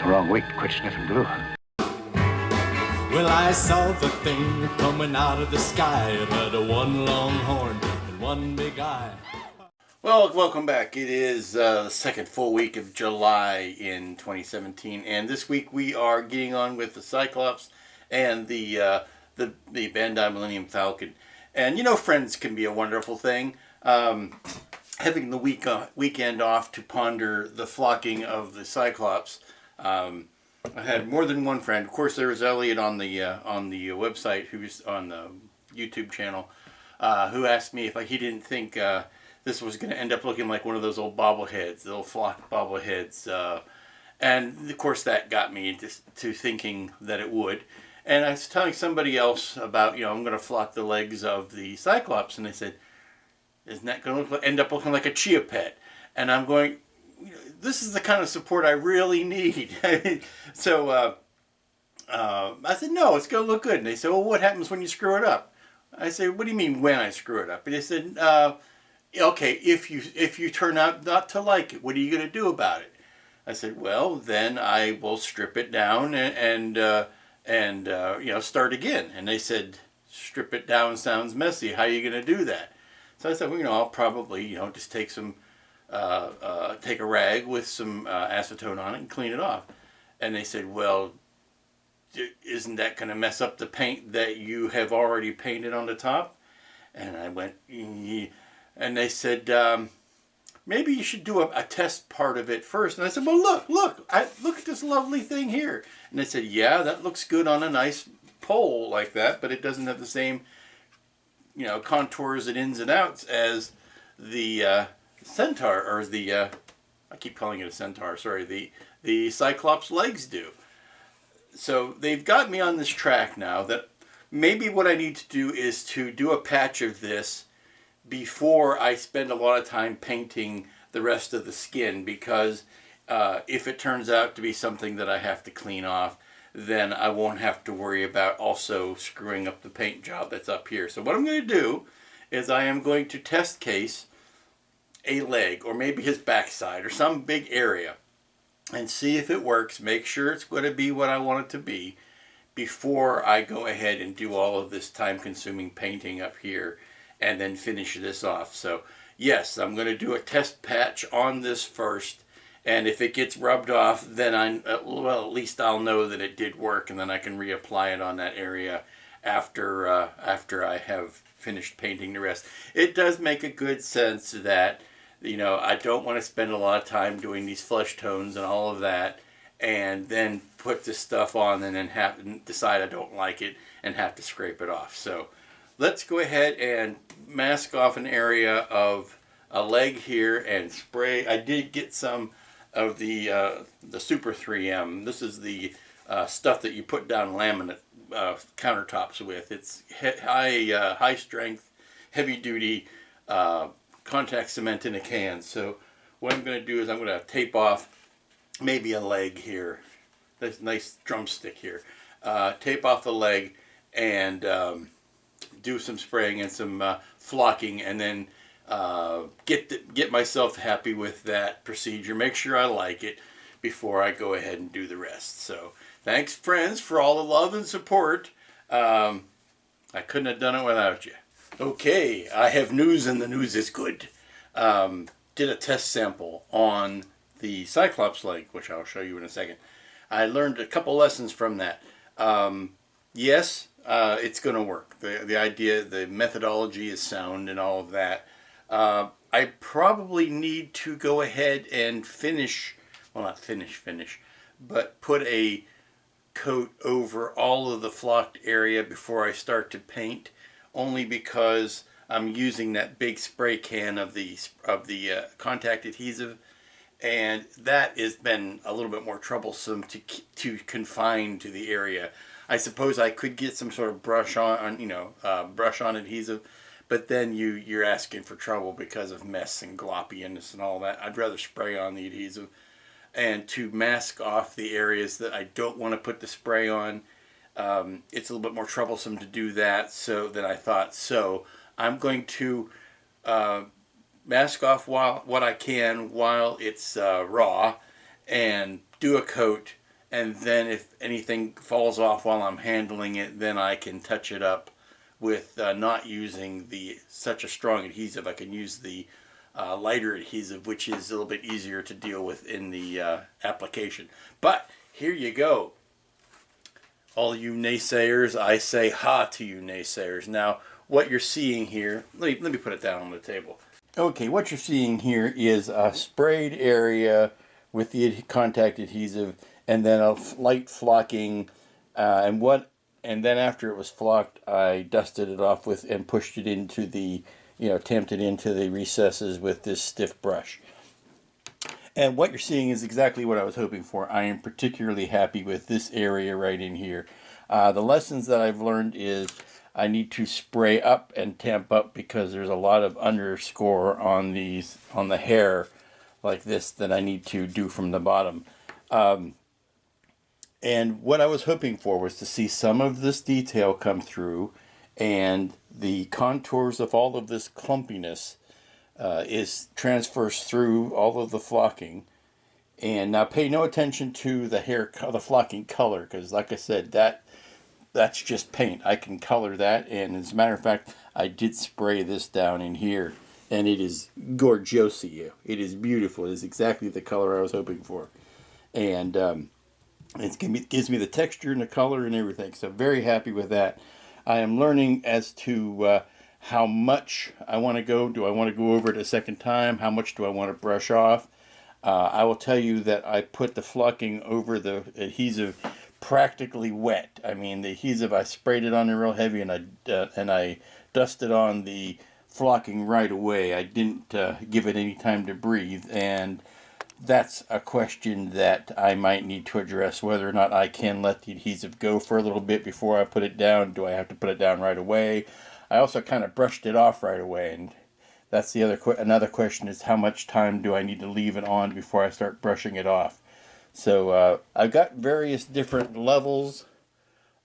Wrong week to quit sniffing glue. Well, I saw the thing coming out of the sky. It had a one long horn and one big eye. Well, welcome back. It is the second full week of July in 2017, and this week we are getting on with the Cyclops and the Bandai Millennium Falcon. And you know, friends can be a wonderful thing. Having the weekend off to ponder the flocking of the Cyclops. I had more than one friend. Of course, there was Elliot on the website, who's on the YouTube channel, who asked me if he didn't think this was going to end up looking like one of those old bobbleheads, the old flock bobbleheads. And of course, that got me to thinking that it would. And I was telling somebody else about, I'm going to flock the legs of the Cyclops, and they said, "Isn't that going to end up looking like a chia pet?" And I'm going, this is the kind of support I really need. So I said, no, it's going to look good. And they said, well, what happens when you screw it up? I said, what do you mean when I screw it up? And they said, okay, if you turn out not to like it, what are you going to do about it? I said, well, then I will strip it down and start again. And they said, strip it down sounds messy. How are you going to do that? So I said, well, I'll probably, just take take a rag with some acetone on it and clean it off. And they said, well, isn't that going to mess up the paint that you have already painted on the top? And I went, and they said, maybe you should do a test part of it first. And I said, well, look at this lovely thing here. And they said, yeah, that looks good on a nice pole like that, but it doesn't have the same, contours and ins and outs as the Centaur, or the I keep calling it a Centaur, sorry, the Cyclops legs do. So they've got me on this track now that maybe what I need to do is to do a patch of this before I spend a lot of time painting the rest of the skin, because if it turns out to be something that I have to clean off, then I won't have to worry about also screwing up the paint job that's up here. So what I'm going to do is I am going to test case a leg, or maybe his backside, or some big area, and see if it works. Make sure it's going to be what I want it to be before I go ahead and do all of this time-consuming painting up here and then finish this off. So yes, I'm going to do a test patch on this first, and if it gets rubbed off, then at least I'll know that it did work, and then I can reapply it on that area after I have finished painting the rest. It does make a good sense that I don't want to spend a lot of time doing these flesh tones and all of that, and then put this stuff on and then decide I don't like it and have to scrape it off. So let's go ahead and mask off an area of a leg here and spray. I did get some of the Super 3M. This is the stuff that you put down laminate countertops with. It's high strength, heavy duty contact cement in a can. So what I'm going to do is I'm going to tape off maybe a leg here, this nice drumstick here, tape off the leg and do some spraying and some flocking, and then get myself happy with that procedure. Make sure I like it before I go ahead and do the rest. So thanks, friends, for all the love and support. I couldn't have done it without you. Okay, I have news, and the news is good. Did a test sample on the Cyclops leg, which I'll show you in a second. I learned a couple lessons from that. Yes, it's going to work. The idea, the methodology is sound and all of that. I probably need to go ahead and finish, well, not finish, but put a coat over all of the flocked area before I start to paint, only because I'm using that big spray can of the contact adhesive, and that has been a little bit more troublesome to confine to the area. I suppose I could get some sort of brush on adhesive, but then you're asking for trouble because of mess and gloppiness and all that. I'd rather spray on the adhesive, and to mask off the areas that I don't want to put the spray on. It's a little bit more troublesome to do that, so that I thought, so I'm going to mask off what I can while it's raw, and do a coat, and then if anything falls off while I'm handling it, then I can touch it up with not using such a strong adhesive. I can use the lighter adhesive, which is a little bit easier to deal with in the application. But here you go. All you naysayers, I say ha to you naysayers. Now, what you're seeing here, let me put it down on the table. Okay, what you're seeing here is a sprayed area with the contact adhesive, and then a light flocking, and then after it was flocked, I dusted it off with and pushed it into the, tamped it into the recesses with this stiff brush. And what you're seeing is exactly what I was hoping for. I am particularly happy with this area right in here. The lessons that I've learned is I need to spray up and tamp up because there's a lot of underscore on the hair like this that I need to do from the bottom. And what I was hoping for was to see some of this detail come through, and the contours of all of this clumpiness transfers through all of the flocking. And now pay no attention to the flocking color, because like I said, that's just paint. I can color that, and as a matter of fact, I did spray this down in here, and it is gorgeoso. It is beautiful. It is exactly the color I was hoping for, and it gives me the texture and the color and everything. So very happy with that. I am learning as to how much I want to go. Do I want to go over it a second time? How much do I want to brush off? I will tell you that I put the flocking over the adhesive practically wet. I mean, the adhesive, I sprayed it on there real heavy, and I dusted on the flocking right away. I didn't give it any time to breathe, and that's a question that I might need to address, whether or not I can let the adhesive go for a little bit before I put it down. Do I have to put it down right away? I also kind of brushed it off right away, and that's another question is how much time do I need to leave it on before I start brushing it off. So I've got various different levels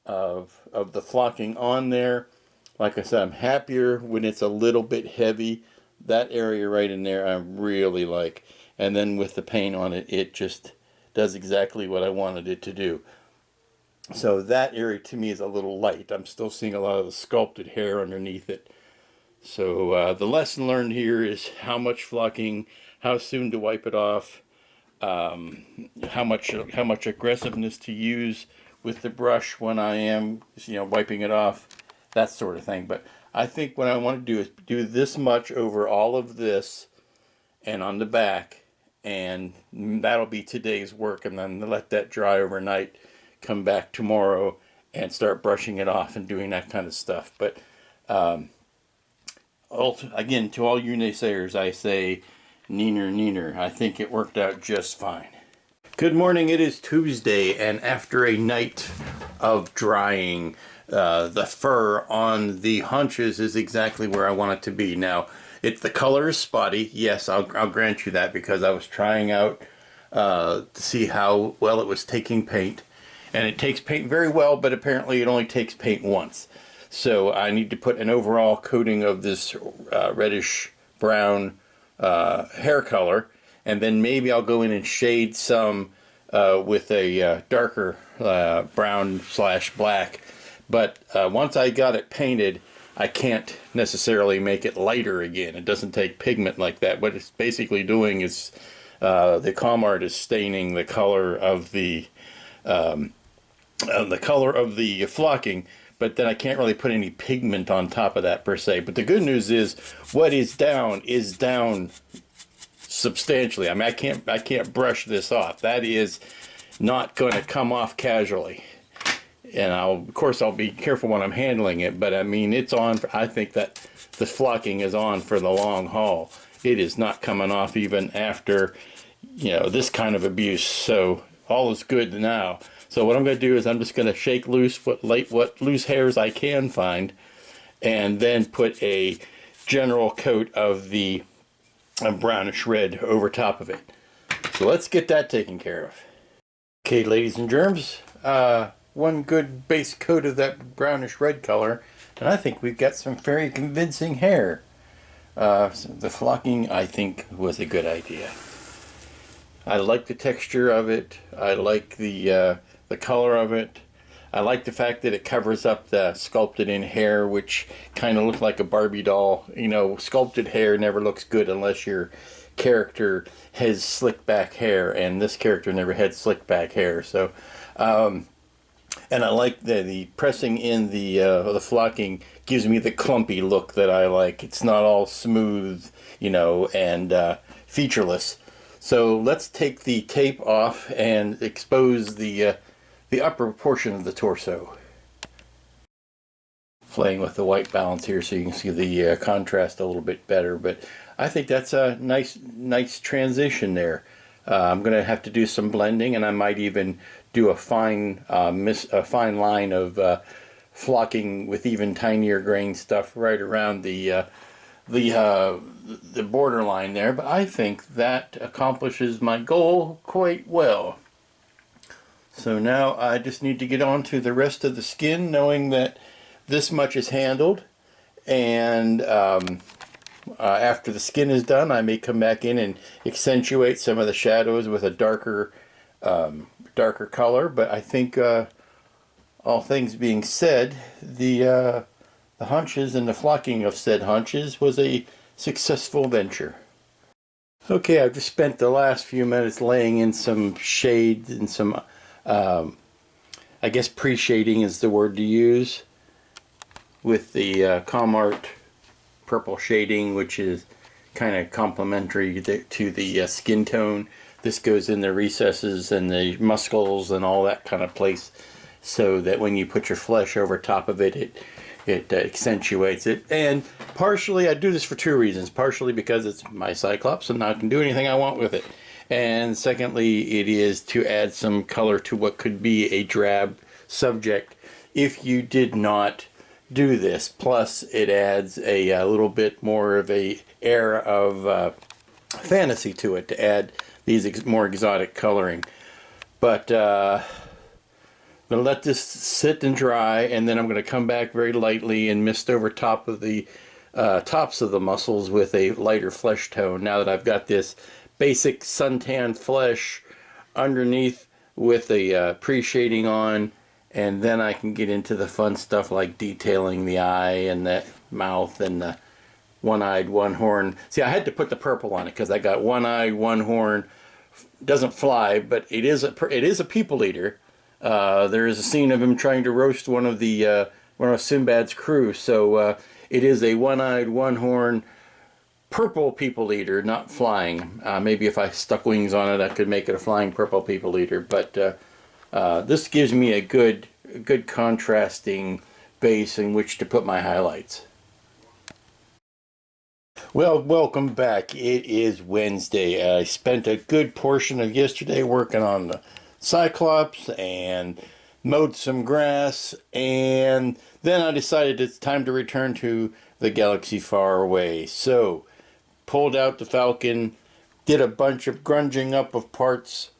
of the flocking on there. Like I said, I'm happier when it's a little bit heavy. That area right in there I really like. And then with the paint on it, it just does exactly what I wanted it to do. So that area to me is a little light. I'm still seeing a lot of the sculpted hair underneath it. So the lesson learned here is how much flocking, how soon to wipe it off, how much aggressiveness to use with the brush when I am wiping it off, that sort of thing. But I think what I want to do is do this much over all of this and on the back, and that'll be today's work, and then let that dry overnight, come back tomorrow and start brushing it off and doing that kind of stuff. But again, to all you naysayers, I say neener. I think it worked out just fine. Good morning. It is Tuesday, and after a night of drying, the fur on the haunches is exactly where I want it to be. Now, the color is spotty. Yes, I'll grant you that, because I was trying out to see how well it was taking paint, and it takes paint very well, but apparently it only takes paint once. So I need to put an overall coating of this reddish brown hair color, and then maybe I'll go in and shade some with a darker brown / black. But once I got it painted, I can't necessarily make it lighter again. It doesn't take pigment like that. What it's basically doing is the Comart is staining the color of the flocking, but then I can't really put any pigment on top of that per se. But the good news is what is down substantially. I mean, I can't brush this off. That is not going to come off casually. And of course I'll be careful when I'm handling it, but I mean, it's on. I think that the flocking is on for the long haul. It is not coming off even after, this kind of abuse. So all is good now. So what I'm going to do is I'm just going to shake loose what loose hairs I can find, and then put a general coat of the brownish red over top of it. So let's get that taken care of. Okay, ladies and germs, one good base coat of that brownish red color, and I think we've got some very convincing hair. So the flocking, I think, was a good idea. I like the texture of it. I like the color of it. I like the fact that it covers up the sculpted in hair, which kind of looks like a Barbie doll. You know, sculpted hair never looks good unless your character has slick back hair, and this character never had slick back hair. So, and I like the pressing in the flocking gives me the clumpy look that I like. It's not all smooth, you know, and featureless. So let's take the tape off and expose the upper portion of the torso. Playing with the white balance here so you can see the contrast a little bit better, but I think that's a nice transition there. I'm going to have to do some blending, and I might even do a fine line of flocking with even tinier grain stuff right around the borderline there, but I think that accomplishes my goal quite well. So now I just need to get on to the rest of the skin, knowing that this much is handled, and after the skin is done, I may come back in and accentuate some of the shadows with a darker color. But I think all things being said, the hunches and the flocking of said hunches was a successful venture. Okay, I've just spent the last few minutes laying in some shade and some I guess pre-shading is the word to use, with the Comart purple shading, which is kind of complementary to the skin tone. This goes in the recesses and the muscles and all that kind of place, so that when you put your flesh over top of it, it accentuates it. And partially I do this for two reasons. Partially because it's my Cyclops and I can do anything I want with it. And secondly, it is to add some color to what could be a drab subject if you did not do this. Plus it adds a little bit more of a air of fantasy to it, to add these more exotic coloring. But I'm going to let this sit and dry, and then I'm going to come back very lightly and mist over top of the tops of the muscles with a lighter flesh tone, now that I've got this basic suntan flesh underneath with a pre-shading on. And then I can get into the fun stuff like detailing the eye and the mouth and the one-eyed, one-horn. See, I had to put the purple on it because I got one-eyed, one-horn. Doesn't fly, but it is a people eater. There is a scene of him trying to roast one of Sinbad's crew. So it is a one-eyed, one-horn purple people eater, not flying. Maybe if I stuck wings on it, I could make it a flying purple people eater. But this gives me a good contrasting base in which to put my highlights. Well, welcome back. It is Wednesday. I spent a good portion of yesterday working on the Cyclops and mowed some grass, and then I decided it's time to return to the galaxy far away. So, pulled out the Falcon, did a bunch of grunging up of parts,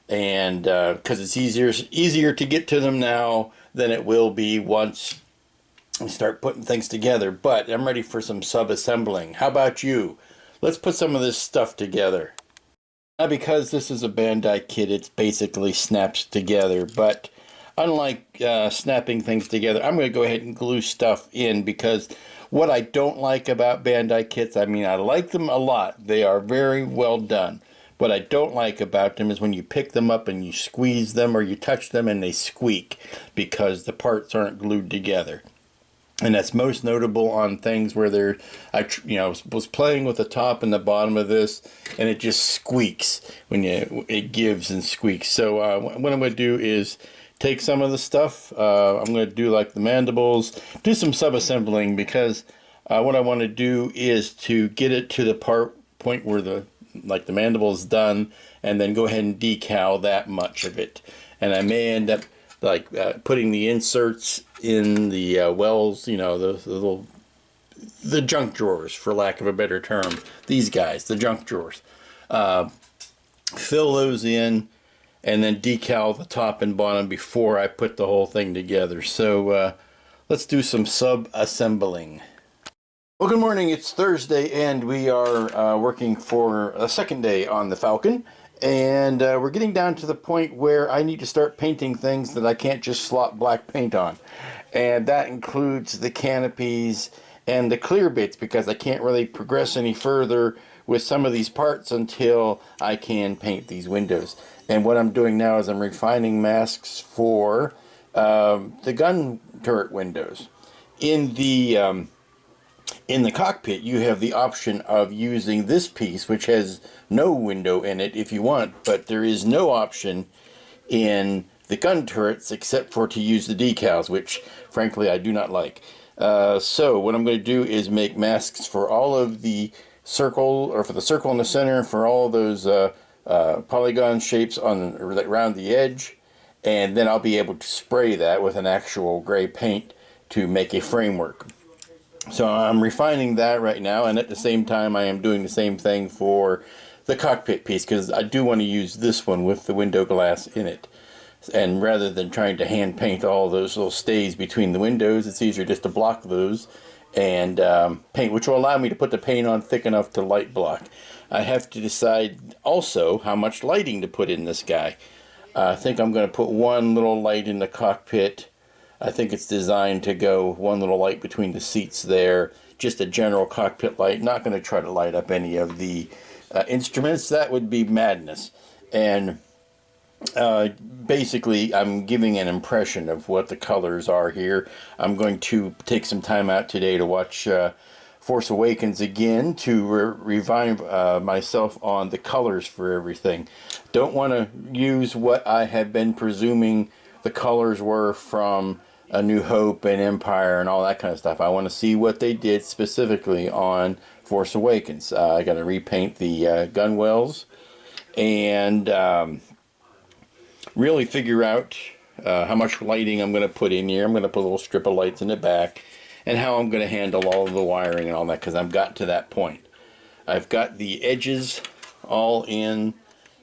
and because it's easier to get to them now than it will be once we start putting things together. But I'm ready for some sub-assembling. How about you? Let's put some of this stuff together. Now, because this is a Bandai kit, it basically snaps together, but unlike snapping things together, I'm going to go ahead and glue stuff in, because what I don't like about Bandai kits, I mean, I like them a lot. They are very well done. What I don't like about them is when you pick them up and you squeeze them or you touch them and they squeak because the parts aren't glued together. And that's most notable on things where I was playing with the top and the bottom of this, and it just squeaks when it gives and squeaks. So what I'm going to do is take some of the stuff. I'm going to do like the mandibles, do some sub-assembling, because what I want to do is to get it to the point where the mandible is done, and then go ahead and decal that much of it. And I may end up putting the inserts in the wells, the junk drawers, for lack of a better term. These guys, the junk drawers. Fill those in, and then decal the top and bottom before I put the whole thing together. So let's do some sub-assembling. Well, good morning. It's Thursday, and we are working for a second day on the Falcon. And we're getting down to the point where I need to start painting things that I can't just slop black paint on. And that includes the canopies and the clear bits, because I can't really progress any further with some of these parts until I can paint these windows. And what I'm doing now is I'm refining masks for the gun turret windows. In the cockpit, you have the option of using this piece, which has no window in it if you want, but there is no option in the gun turrets except for to use the decals, which frankly I do not like. So what I'm going to do is make masks for all of the circle, or for the circle in the center, for all those polygon shapes around the edge, and then I'll be able to spray that with an actual gray paint to make a framework. So I'm refining that right now, and at the same time I am doing the same thing for the cockpit piece, because I do want to use this one with the window glass in it. And rather than trying to hand paint all those little stays between the windows, it's easier just to block those and paint, which will allow me to put the paint on thick enough to light block. I have to decide also how much lighting to put in this guy. I think I'm going to put one little light in the cockpit. I think it's designed to go one little light between the seats there, just a general cockpit light. Not going to try to light up any of the instruments. That would be madness. And basically I'm giving an impression of what the colors are here. I'm going to take some time out today to watch Force Awakens again to revive myself on the colors for everything. Don't want to use what I have been presuming the colors were from A New Hope and Empire and all that kind of stuff. I want to see what they did specifically on Force Awakens. I got to repaint the gun wells and really figure out how much lighting I'm going to put in here. I'm going to put a little strip of lights in the back, and how I'm going to handle all of the wiring and all that, because I've got to that point. I've got the edges all in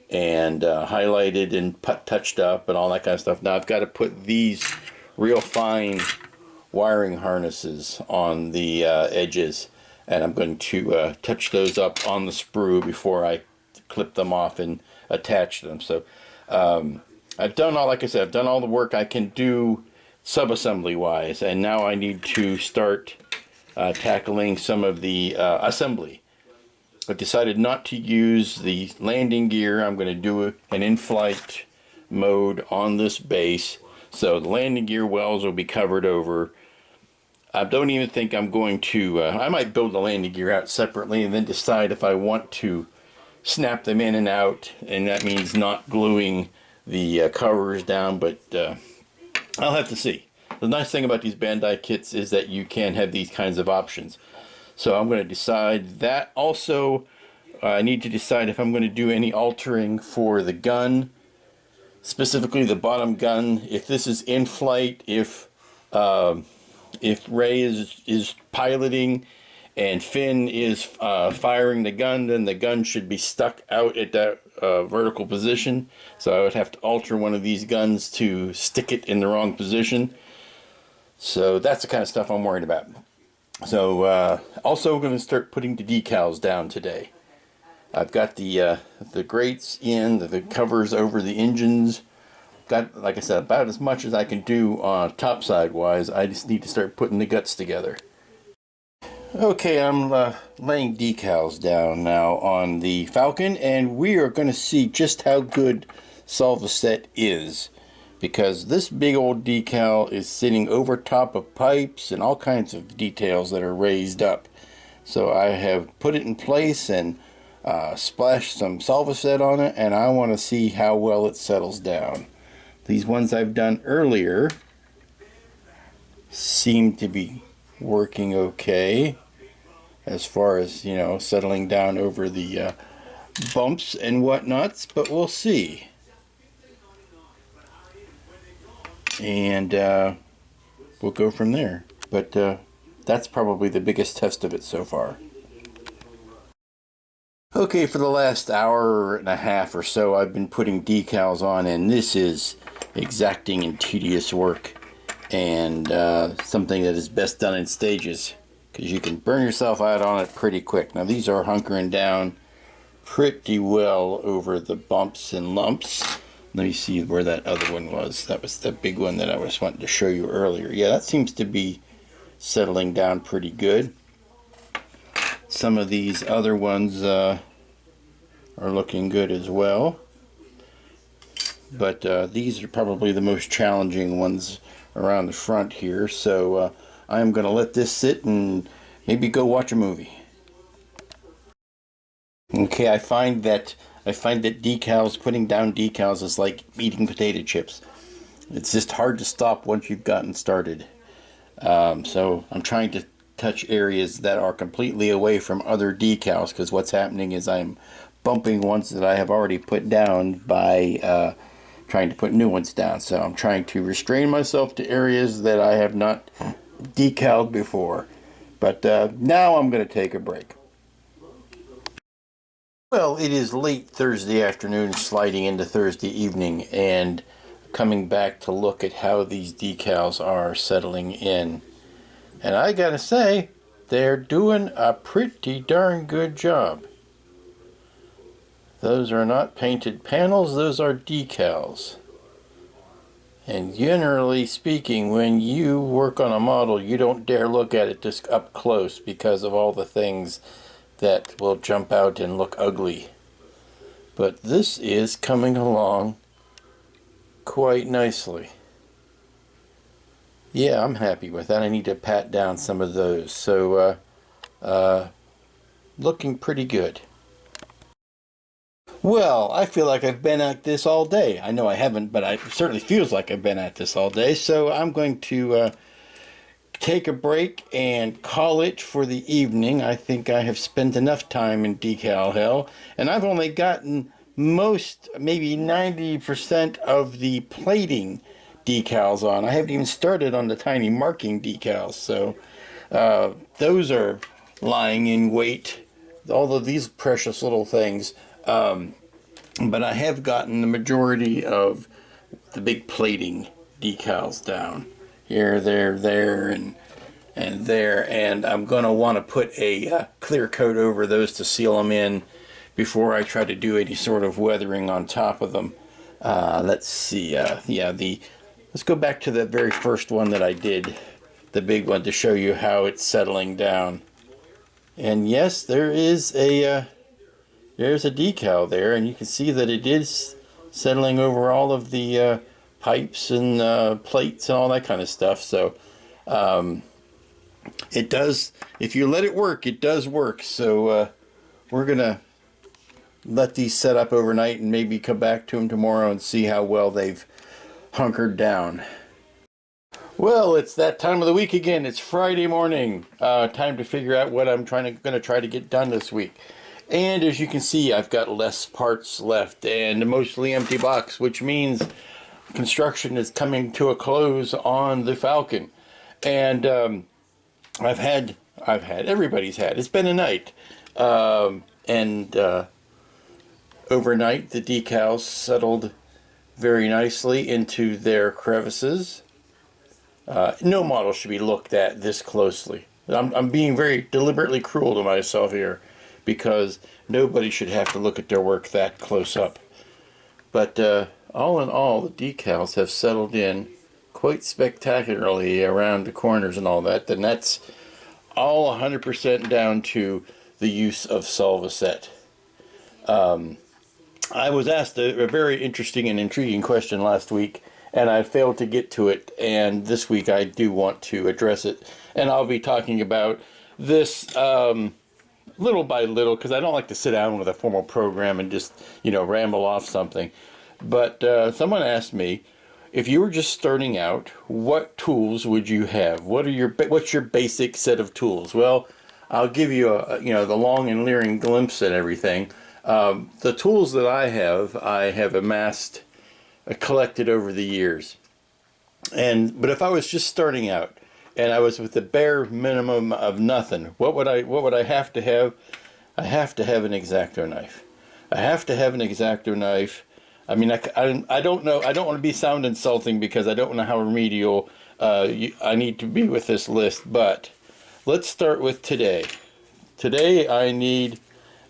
and highlighted and touched up and all that kind of stuff. Now I've got to put these real fine wiring harnesses on the edges, and I'm going to touch those up on the sprue before I clip them off and attach them. So I've done all, like I said, I've done all the work I can do sub-assembly wise, and now I need to start tackling some of the assembly. I've decided not to use the landing gear. I'm going to do an in-flight mode on this base, so the landing gear wells will be covered over. I don't even think I'm going to, I might build the landing gear out separately and then decide if I want to snap them in and out, and that means not gluing the covers down, but I'll have to see. The nice thing about these Bandai kits is that you can have these kinds of options. So I'm going to decide that. Also, I need to decide if I'm going to do any altering for the gun, specifically the bottom gun. If this is in flight, if Rey is piloting and Finn is firing the gun, then the gun should be stuck out at that vertical position. So I would have to alter one of these guns to stick it in the wrong position. So that's the kind of stuff I'm worried about. So also going to start putting the decals down today. I've got the grates in, the covers over the engines. Got, like I said, about as much as I can do topside wise. I just need to start putting the guts together. Okay, I'm laying decals down now on the Falcon, and we are going to see just how good Solvaset is, because this big old decal is sitting over top of pipes and all kinds of details that are raised up. So I have put it in place and splashed some Solvaset on it, and I want to see how well it settles down. These ones I've done earlier seem to be working okay as far as, you know, settling down over the bumps and whatnots, but we'll see. And we'll go from there. But that's probably the biggest test of it so far. Okay, for the last hour and a half or so I've been putting decals on, and this is exacting and tedious work, and something that is best done in stages, because you can burn yourself out on it pretty quick. Now these are hunkering down pretty well over the bumps and lumps. Let me see where that other one was. That was the big one that I was wanting to show you earlier. Yeah, that seems to be settling down pretty good. Some of these other ones are looking good as well. But these are probably the most challenging ones around the front here. So I'm going to let this sit and maybe go watch a movie. Okay, I find that decals, putting down decals is like eating potato chips. It's just hard to stop once you've gotten started. So I'm trying to touch areas that are completely away from other decals, because what's happening is I'm bumping ones that I have already put down by trying to put new ones down. So I'm trying to restrain myself to areas that I have not decaled before. But now I'm going to take a break. Well, it is late Thursday afternoon, sliding into Thursday evening, and coming back to look at how these decals are settling in. And I gotta say, they're doing a pretty darn good job. Those are not painted panels, those are decals. And generally speaking, when you work on a model, you don't dare look at it just up close because of all the things that will jump out and look ugly. But this is coming along quite nicely. Yeah, I'm happy with that. I need to pat down some of those. So, looking pretty good. Well, I feel like I've been at this all day. I know I haven't, but it certainly feels like I've been at this all day. So I'm going to take a break and call it for the evening. I think I have spent enough time in decal hell, and I've only gotten maybe 90% of the plating decals on. I haven't even started on the tiny marking decals, so those are lying in wait, all of these precious little things. But I have gotten the majority of the big plating decals down. Here, there, and there, and I'm going to want to put a clear coat over those to seal them in before I try to do any sort of weathering on top of them. Let's see, let's go back to the very first one that I did, the big one, to show you how it's settling down. And yes, there's a decal there, and you can see that it is settling over all of the pipes and plates and all that kind of stuff. So it does, if you let it work, it does work. So we're gonna let these set up overnight and maybe come back to them tomorrow and see how well they've hunkered down. Well, it's that time of the week again. It's Friday morning. Time to figure out what I'm going to try to get done this week. And as you can see, I've got less parts left and a mostly empty box, which means construction is coming to a close on the Falcon. And everybody's had. It's been a night. Overnight, the decals settled very nicely into their crevices. No model should be looked at this closely. I'm being very deliberately cruel to myself here, because nobody should have to look at their work that close up. But all in all, the decals have settled in quite spectacularly around the corners and all that, and that's all 100% down to the use of Solvaset. I was asked a very interesting and intriguing question last week, and I failed to get to it, and this week I do want to address it. And I'll be talking about this little by little, because I don't like to sit down with a formal program and just, ramble off something. But someone asked me, if you were just starting out, what tools would you have? What's your basic set of tools? Well, I'll give you the long and leering glimpse at everything. The tools that I have amassed, collected over the years. But if I was just starting out and I was with the bare minimum of nothing, what would I have to have? I have to have an X-Acto knife. I have to have an X-Acto knife. I mean, I don't know. I don't want to sound insulting, because I don't know how remedial I need to be with this list. But let's start with today. Today I need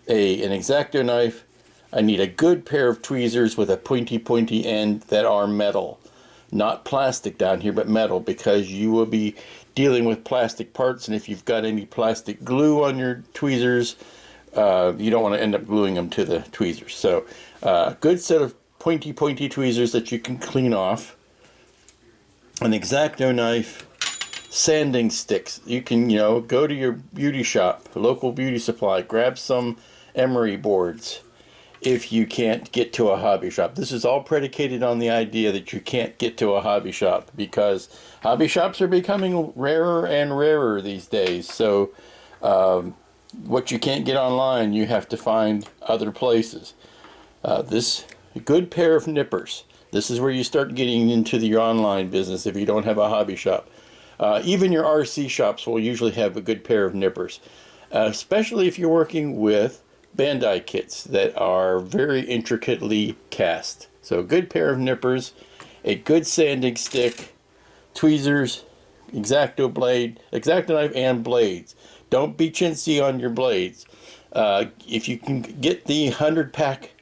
an X-Acto knife. I need a good pair of tweezers with a pointy end that are metal. Not plastic down here, but metal, because you will be dealing with plastic parts, and if you've got any plastic glue on your tweezers, you don't want to end up gluing them to the tweezers. So, good set of pointy tweezers that you can clean off. An X-Acto knife, sanding sticks. You can, go to your beauty shop, local beauty supply, grab some emery boards if you can't get to a hobby shop. This is all predicated on the idea that you can't get to a hobby shop, because hobby shops are becoming rarer and rarer these days. So what you can't get online, you have to find other places. This good pair of nippers. This is where you start getting into your online business if you don't have a hobby shop. Even your RC shops will usually have a good pair of nippers, especially if you're working with Bandai kits that are very intricately cast. So a good pair of nippers, a good sanding stick, tweezers, X-Acto blade, X-Acto knife, and blades. Don't be chintzy on your blades. If you can get the 100-pack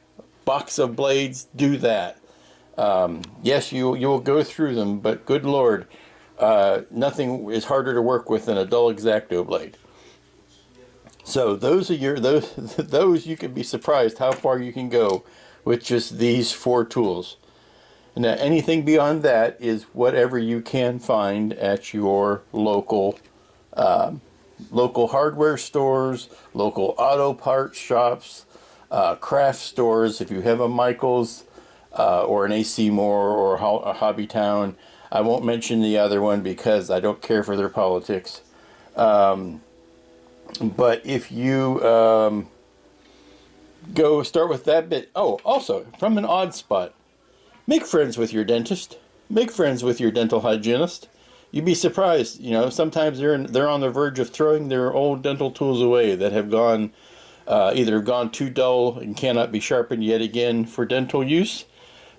box of blades, do that. Yes, you will go through them, but good Lord, nothing is harder to work with than a dull X-Acto blade. So those you can be surprised how far you can go with just these 4 tools. Now anything beyond that is whatever you can find at your local hardware stores, local auto parts shops, craft stores. If you have a Michaels or an AC Moore or a Hobby Town, I won't mention the other one because I don't care for their politics. But if you go start with that bit. Oh, also, from an odd spot, make friends with your dentist. Make friends with your dental hygienist. You'd be surprised, sometimes they're on the verge of throwing their old dental tools away that have gone either gone too dull and cannot be sharpened yet again for dental use.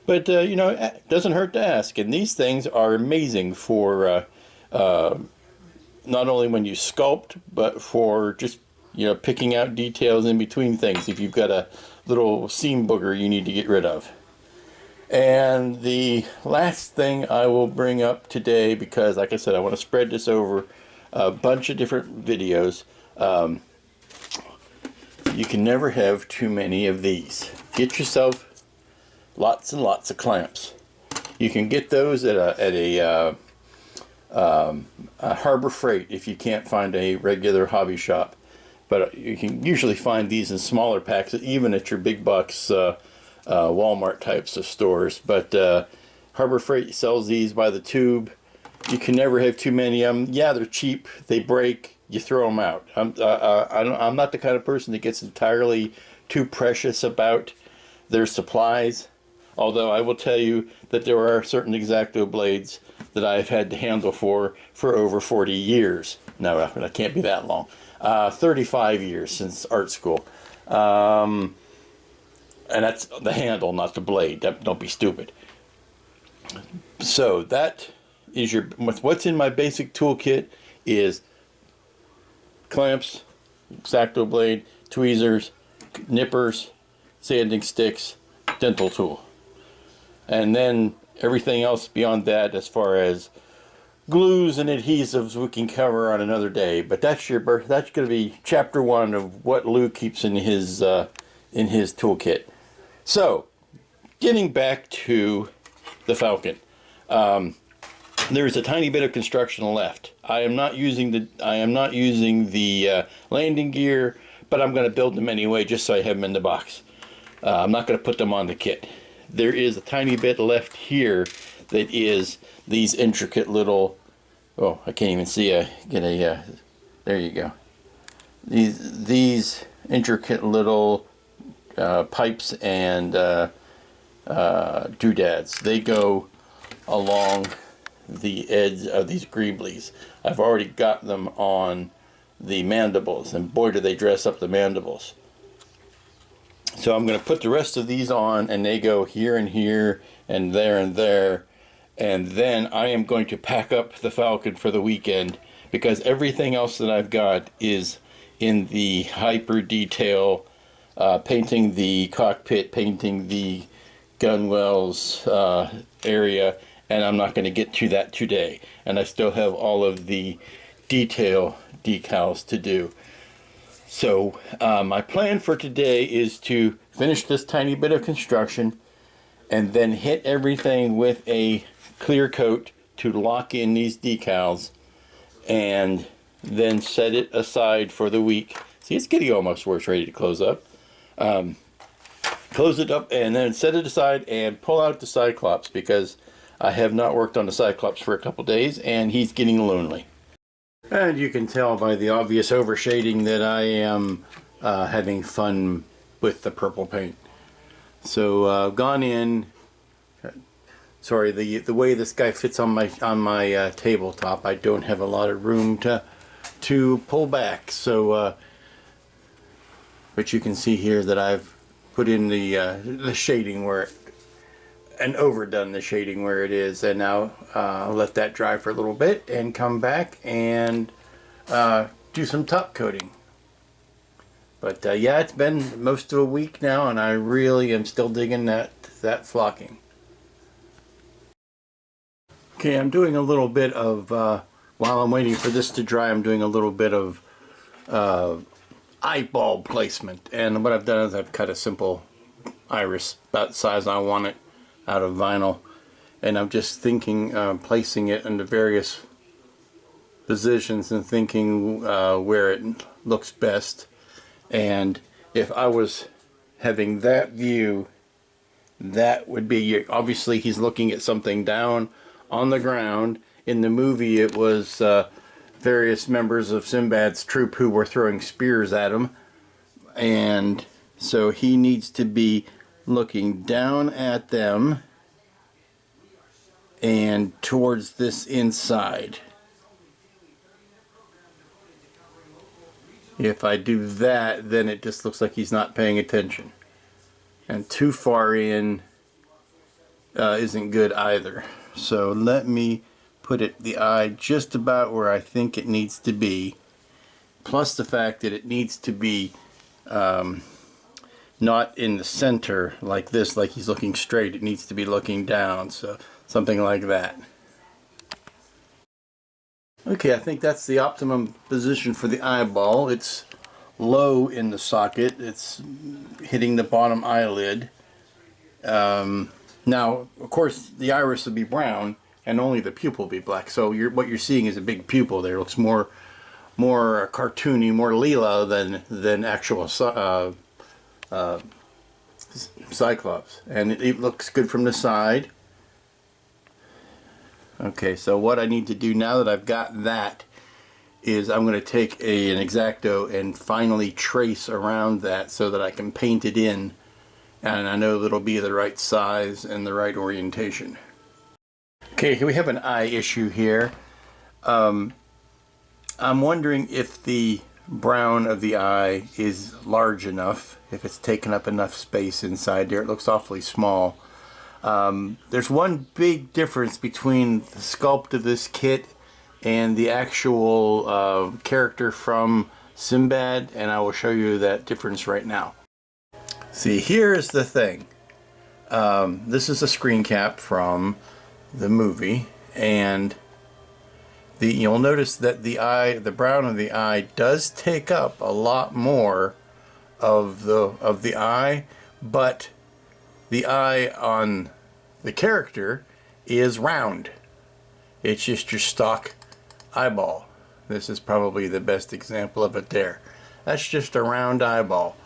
But, it doesn't hurt to ask. And these things are amazing for not only when you sculpt, but for just, picking out details in between things. If you've got a little seam booger you need to get rid of. And the last thing I will bring up today, because like I said, I want to spread this over a bunch of different videos. You can never have too many of these. Get yourself lots and lots of clamps. You can get those at a Harbor Freight if you can't find a regular hobby shop. But you can usually find these in smaller packs, even at your big box Walmart types of stores. But Harbor Freight sells these by the tube. You can never have too many of them. Yeah, they're cheap. They break. You throw them out. I'm not the kind of person that gets entirely too precious about their supplies. Although I will tell you that there are certain X-Acto blades that I've had to handle for over 40 years. No, that can't be that long. 35 years since art school. And that's the handle, not the blade. Don't be stupid. So that is what's in my basic toolkit is clamps, X-Acto blade, tweezers, nippers, sanding sticks, dental tool. And then everything else beyond that, as far as glues and adhesives, we can cover on another day. But that's going to be chapter 1 of what Lou keeps in his toolkit. So, getting back to the Falcon, there is a tiny bit of construction left. I am not using the landing gear, but I'm going to build them anyway, just so I have them in the box. I'm not going to put them on the kit. There is a tiny bit left here that is these intricate little, oh, I can't even see there you go. These intricate little pipes and doodads. They go along the edge of these greeblies. I've already got them on the mandibles, and boy do they dress up the mandibles. So I'm going to put the rest of these on, and they go here and here and there, and then I am going to pack up the Falcon for the weekend, because everything else that I've got is in the hyper detail painting the cockpit, painting the gunwales area, and I'm not going to get to that today. And I still have all of the detail decals to do. So my plan for today is to finish this tiny bit of construction and then hit everything with a clear coat to lock in these decals, and then set it aside for the week. See, it's getting almost where it's ready to close up. Close it up and then set it aside and pull out the Cyclops, because I have not worked on the Cyclops for a couple days and he's getting lonely. And you can tell by the obvious overshading that I am having fun with the purple paint. So I've gone in. Sorry, the way this guy fits on my tabletop, I don't have a lot of room to pull back. So, but you can see here that I've put in the shading and overdone the shading where it is, and now I'll let that dry for a little bit and come back and do some top coating. But yeah, it's been most of a week now, and I really am still digging that flocking. Okay, I'm doing a little bit of, while I'm waiting for this to dry, I'm doing a little bit of eyeball placement. And what I've done is I've cut a simple iris about the size I want it out of vinyl. And I'm just thinking, placing it into various positions and thinking where it looks best. And if I was having that view, that would be, obviously he's looking at something down on the ground. In the movie it was various members of Sinbad's troop who were throwing spears at him, and so he needs to be looking down at them and towards this inside. If I do that, then it just looks like he's not paying attention, and too far in isn't good either. So let me put the eye just about where I think it needs to be, plus the fact that it needs to be not in the center like this, like he's looking straight. It needs to be looking down, so something like that. Okay, I think that's the optimum position for the eyeball. It's low in the socket. It's hitting the bottom eyelid. Now, of course, the iris will be brown and only the pupil will be black. So what you're seeing is a big pupil there. It looks more cartoony, more lila than actual Cyclops. And it looks good from the side. Okay, so what I need to do now that I've got that is I'm going to take an X-Acto and finally trace around that so that I can paint it in. And I know that it'll be the right size and the right orientation. Okay, here we have an eye issue here. I'm wondering if the brown of the eye is large enough, if it's taken up enough space inside there. It looks awfully small. There's one big difference between the sculpt of this kit and the actual character from Sinbad, and I will show you that difference right now. See, here's the thing. This is a screen cap from the movie, and you'll notice that the brown of the eye does take up a lot more of the eye, but the eye on the character is round. It's just your stock eyeball. This is probably the best example of it there. That's just a round eyeball.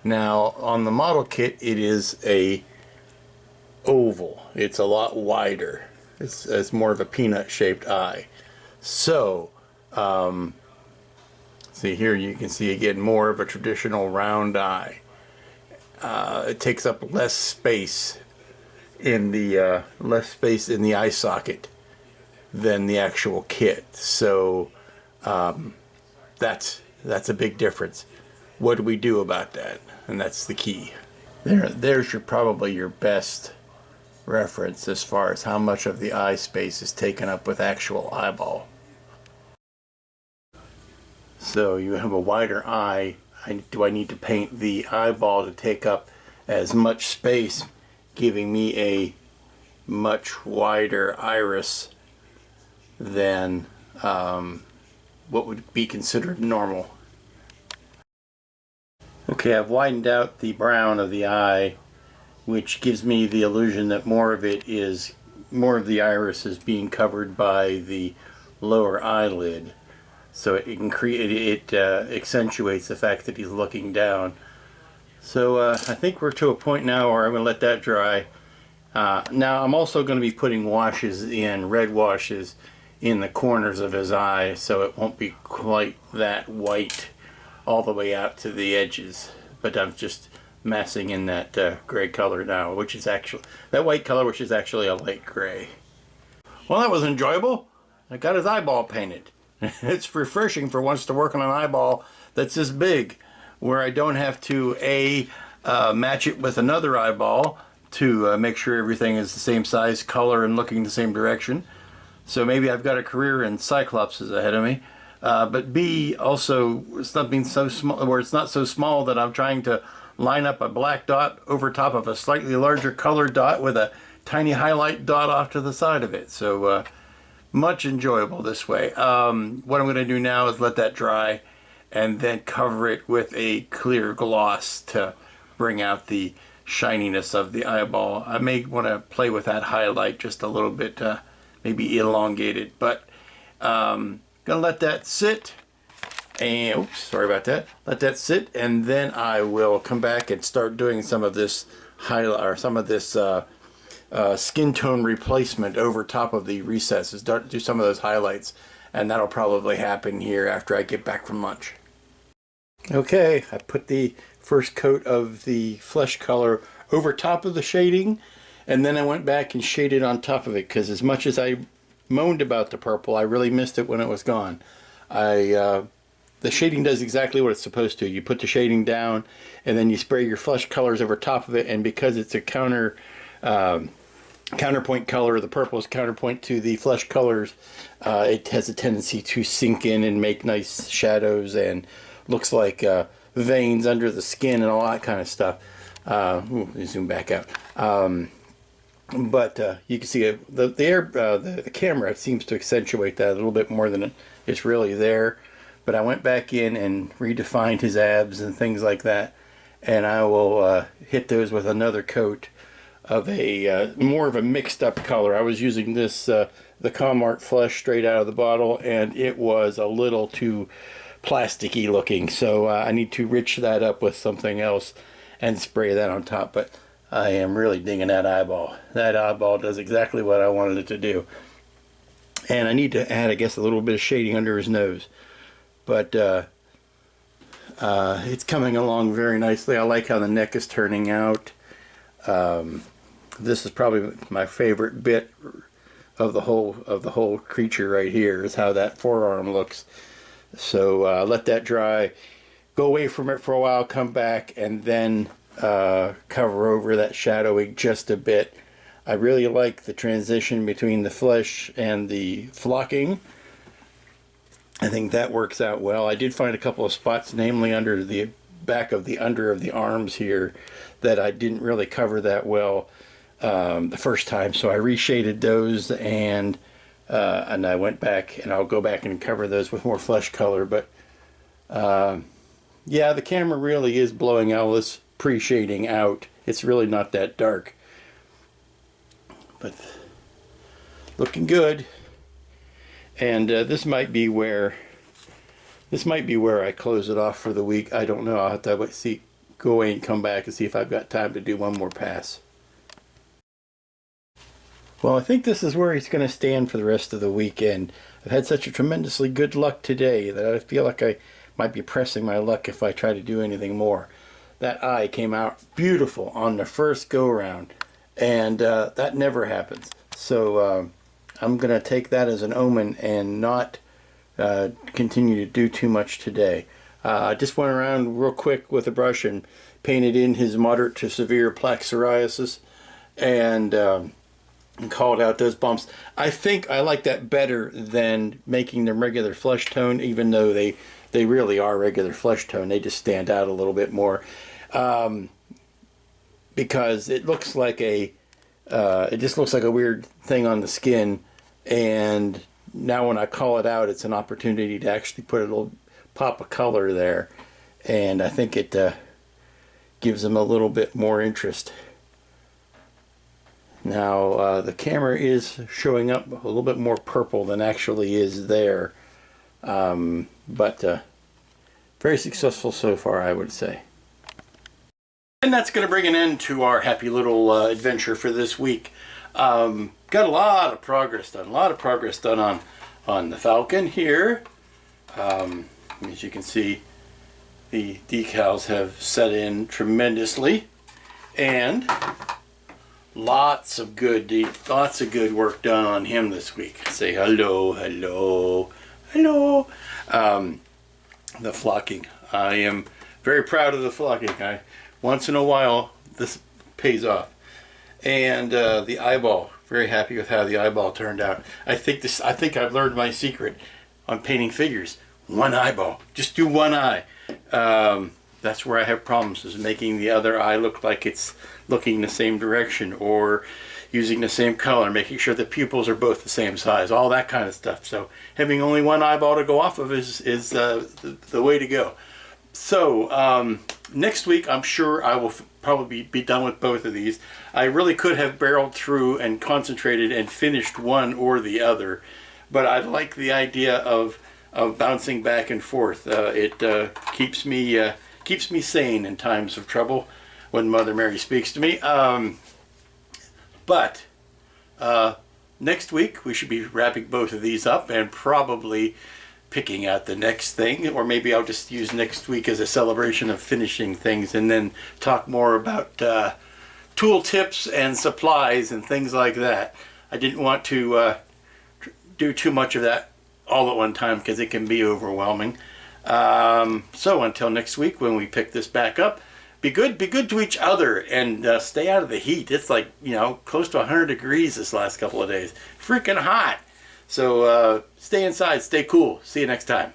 Now on the model kit it is a oval. It's a lot wider. It's more of a peanut shaped eye. So see here, you can see again more of a traditional round eye. It takes up less space in the eye socket than the actual kit. So that's a big difference. What do we do about that? And that's the key. There's probably your best reference as far as how much of the eye space is taken up with actual eyeball. So you have a wider eye do I need to paint the eyeball to take up as much space, giving me a much wider iris than what would be considered normal. Okay, I've widened out the brown of the eye, which gives me the illusion that more of the iris is being covered by the lower eyelid, so it accentuates the fact that he's looking down. So I think we're to a point now where I'm going to let that dry. Now I'm also going to be putting red washes in the corners of his eye, so it won't be quite that white all the way out to the edges, but I'm just massing in that gray color now, which is actually that white color, which is actually a light gray. Well, that was enjoyable. I got his eyeball painted. It's refreshing for once to work on an eyeball that's this big, where I don't have to match it with another eyeball to make sure everything is the same size, color, and looking the same direction. So maybe I've got a career in Cyclops ahead of me. But B, also something so small, where it's not so small that I'm trying to line up a black dot over top of a slightly larger colored dot with a tiny highlight dot off to the side of it. So much enjoyable this way. What I'm going to do now is let that dry and then cover it with a clear gloss to bring out the shininess of the eyeball. I may want to play with that highlight just a little bit, maybe elongate it, but gonna let that sit. And oops, sorry about that. Let that sit, and then I will come back and start doing some of this highlight or some of this skin tone replacement over top of the recesses. Start to do some of those highlights, and that'll probably happen here after I get back from lunch. Okay, I put the first coat of the flesh color over top of the shading, and then I went back and shaded on top of it, because as much as I moaned about the purple, I really missed it when it was gone. The shading does exactly what it's supposed to. You put the shading down, and then you spray your flesh colors over top of it, and because it's a counterpoint color, the purple is counterpoint to the flesh colors, it has a tendency to sink in and make nice shadows and looks like veins under the skin and all that kind of stuff. Let me zoom back out. But you can see the camera seems to accentuate that a little bit more than it's really there. But I went back in and redefined his abs and things like that, and I will hit those with another coat of a more of a mixed up color. I was using this the Comart Flesh straight out of the bottle, and it was a little too plasticky looking, so I need to rich that up with something else and spray that on top. But I am really digging that eyeball. That eyeball does exactly what I wanted it to do. And I need to add, I guess, a little bit of shading under his nose. But it's coming along very nicely. I like how the neck is turning out. This is probably my favorite bit of the whole creature right here, is how that forearm looks. So let that dry, go away from it for a while, come back, and then cover over that shadowing just a bit. I really like the transition between the flesh and the flocking. I think that works out well. I did find a couple of spots, namely under the back of the under of the arms here, that I didn't really cover that well the first time, so I reshaded those, and I went back, and I'll go back and cover those with more flesh color. But yeah, the camera really is blowing all this pre-shading out. It's really not that dark, but looking good. And this might be where I close it off for the week. I don't know. I'll have to go away and come back and see if I've got time to do one more pass. Well, I think this is where he's going to stand for the rest of the weekend. I've had such a tremendously good luck today that I feel like I might be pressing my luck if I try to do anything more. That eye came out beautiful on the first go-round, and that never happens. So I'm going to take that as an omen and not continue to do too much today. I just went around real quick with a brush and painted in his moderate to severe plaque psoriasis, and and called out those bumps. I think I like that better than making them regular flesh tone, even though they really are regular flesh tone. They just stand out a little bit more, because it looks like it just looks like a weird thing on the skin. And now when I call it out, it's an opportunity to actually put a little pop of color there, and I think it gives them a little bit more interest. Now the camera is showing up a little bit more purple than actually is there, but very successful so far, I would say. And that's going to bring an end to our happy little adventure for this week. Got a lot of progress done, on the Falcon here. As you can see, the decals have set in tremendously, and lots of good work done on him this week. Say hello, hello, hello. The flocking. I am very proud of the flocking. Once in a while, this pays off. And the eyeball. Very happy with how the eyeball turned out. I think I've learned my secret on painting figures. One eyeball. Just do one eye. That's where I have problems, is making the other eye look like it's looking the same direction, or using the same color, making sure the pupils are both the same size, all that kind of stuff. So having only one eyeball to go off of is the way to go. So next week, I'm sure I will probably be done with both of these. I really could have barreled through and concentrated and finished one or the other, but I like the idea of bouncing back and forth. It keeps me sane in times of trouble when Mother Mary speaks to me. But next week we should be wrapping both of these up and probably picking out the next thing, or maybe I'll just use next week as a celebration of finishing things, and then talk more about tool tips and supplies and things like that. I didn't want to do too much of that all at one time, because it can be overwhelming. So until next week, when we pick this back up, be good to each other, and stay out of the heat. It's like, close to 100 degrees this last couple of days. Freaking hot. So stay inside, stay cool. See you next time.